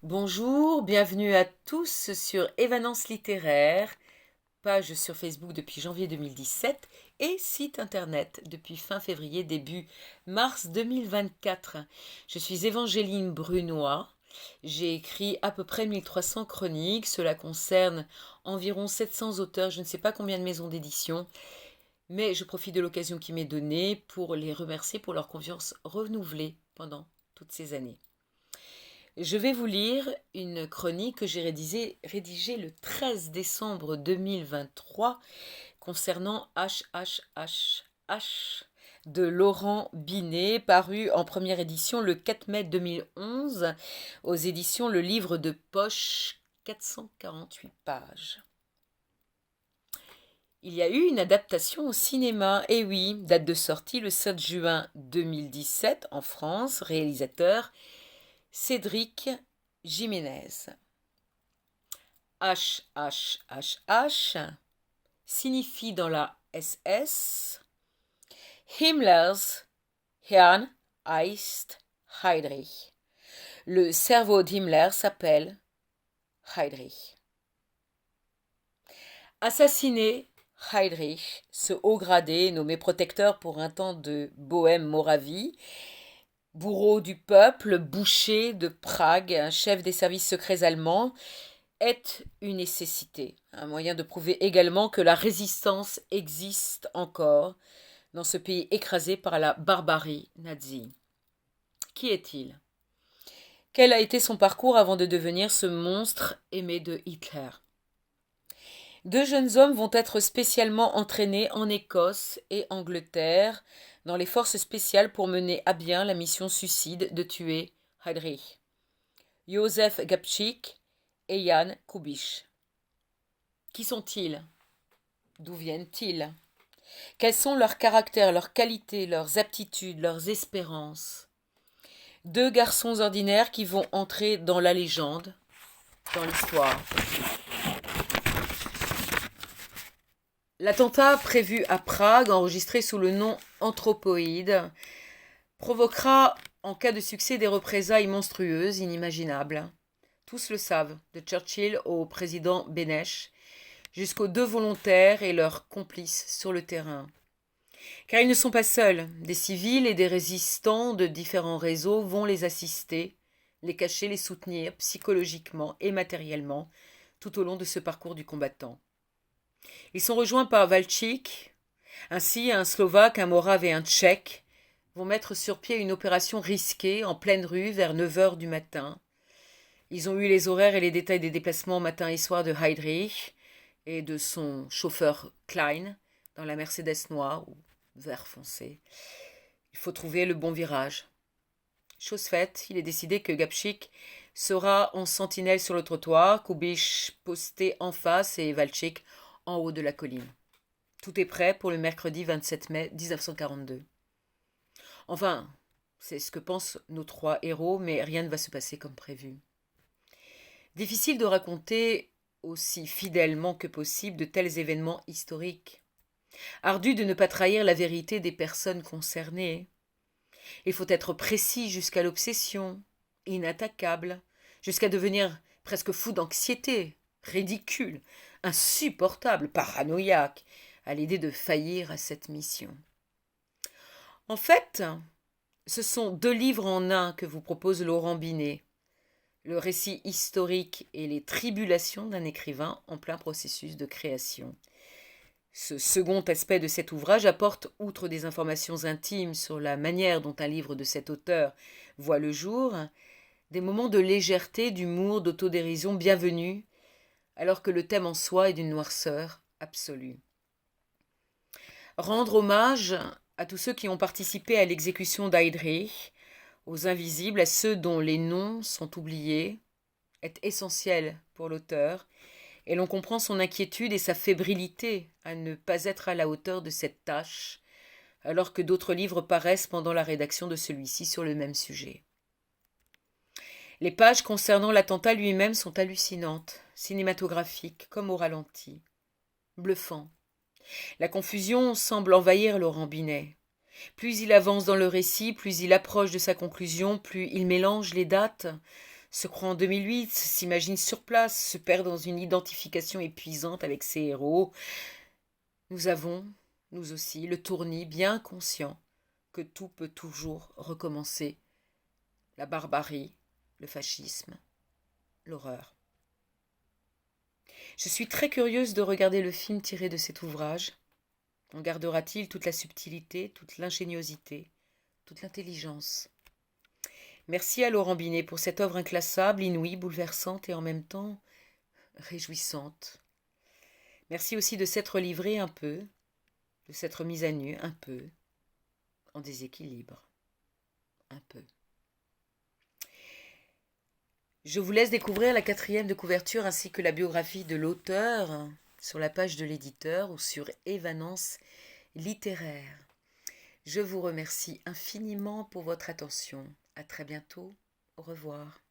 Bonjour, bienvenue à tous sur Évanence littéraire, page sur Facebook depuis janvier 2017 et site internet depuis fin février, début mars 2024. Je suis Évangéline Brunois. J'ai écrit à peu près 1300 chroniques. Cela concerne environ 700 auteurs, je ne sais pas combien de maisons d'édition, mais je profite de l'occasion qui m'est donnée pour les remercier pour leur confiance renouvelée pendant toutes ces années. Je vais vous lire une chronique que j'ai rédigée le 13 décembre 2023 concernant HHHH de Laurent Binet, paru en première édition le 4 mai 2011 aux éditions Le Livre de Poche, 448 pages. Il y a eu une adaptation au cinéma, et oui, date de sortie le 7 juin 2017 en France, réalisateur Cédric Jiménez. HHHH signifie dans la SS Himmlers Hirn heißt Heydrich. Le cerveau d'Himmler s'appelle Heydrich. Assassiné, Heydrich, ce haut gradé nommé protecteur pour un temps de Bohême-Moravie, bourreau du peuple, boucher de Prague, un chef des services secrets allemands, est une nécessité, un moyen de prouver également que la résistance existe encore dans ce pays écrasé par la barbarie nazie. Qui est-il ? Quel a été son parcours avant de devenir ce monstre aimé de Hitler ? Deux jeunes hommes vont être spécialement entraînés en Écosse et Angleterre dans les forces spéciales pour mener à bien la mission suicide de tuer Heydrich. Józef Gabčík et Jan Kubiš. Qui sont-ils ? D'où viennent-ils ? Quels sont leurs caractères, leurs qualités, leurs aptitudes, leurs espérances ? Deux garçons ordinaires qui vont entrer dans la légende, dans l'histoire. L'attentat prévu à Prague, enregistré sous le nom Anthropoïde, provoquera en cas de succès des représailles monstrueuses, inimaginables. Tous le savent, de Churchill au président Beneš, jusqu'aux deux volontaires et leurs complices sur le terrain. Car ils ne sont pas seuls, des civils et des résistants de différents réseaux vont les assister, les cacher, les soutenir psychologiquement et matériellement tout au long de ce parcours du combattant. Ils sont rejoints par Valčík. Ainsi, un Slovaque, un Morave et un Tchèque vont mettre sur pied une opération risquée en pleine rue vers 9 heures du matin. Ils ont eu les horaires et les détails des déplacements matin et soir de Heydrich et de son chauffeur Klein dans la Mercedes noire ou vert foncé. Il faut trouver le bon virage. Chose faite, il est décidé que Gabčík sera en sentinelle sur le trottoir, Kubiš posté en face et Valčík en haut de la colline. Tout est prêt pour le mercredi 27 mai 1942. Enfin, c'est ce que pensent nos trois héros, mais rien ne va se passer comme prévu. Difficile de raconter aussi fidèlement que possible de tels événements historiques. Ardu de ne pas trahir la vérité des personnes concernées. Il faut être précis jusqu'à l'obsession, inattaquable, jusqu'à devenir presque fou d'anxiété, ridicule, insupportable, paranoïaque, à l'idée de faillir à cette mission. En fait, ce sont deux livres en un que vous propose Laurent Binet. Le récit historique et les tribulations d'un écrivain en plein processus de création. Ce second aspect de cet ouvrage apporte, outre des informations intimes sur la manière dont un livre de cet auteur voit le jour, des moments de légèreté, d'humour, d'autodérision bienvenus, alors que le thème en soi est d'une noirceur absolue. Rendre hommage à tous ceux qui ont participé à l'exécution d'Heydrich, aux invisibles, à ceux dont les noms sont oubliés, est essentiel pour l'auteur, et l'on comprend son inquiétude et sa fébrilité à ne pas être à la hauteur de cette tâche, alors que d'autres livres paraissent pendant la rédaction de celui-ci sur le même sujet. Les pages concernant l'attentat lui-même sont hallucinantes, cinématographiques comme au ralenti, bluffant. La confusion semble envahir Laurent Binet. Plus il avance dans le récit, plus il approche de sa conclusion, plus il mélange les dates, se croit en 2008, s'imagine sur place, se perd dans une identification épuisante avec ses héros. Nous avons, nous aussi, le tournis bien conscient que tout peut toujours recommencer. La barbarie, le fascisme, l'horreur. Je suis très curieuse de regarder le film tiré de cet ouvrage. En gardera-t-il toute la subtilité, toute l'ingéniosité, toute l'intelligence? Merci à Laurent Binet pour cette œuvre inclassable, inouïe, bouleversante et en même temps réjouissante. Merci aussi de s'être livré un peu, de s'être mise à nu un peu, en déséquilibre, un peu. Je vous laisse découvrir la 4e de couverture ainsi que la biographie de l'auteur sur la page de l'éditeur ou sur Évanance littéraire. Je vous remercie infiniment pour votre attention. À très bientôt. Au revoir.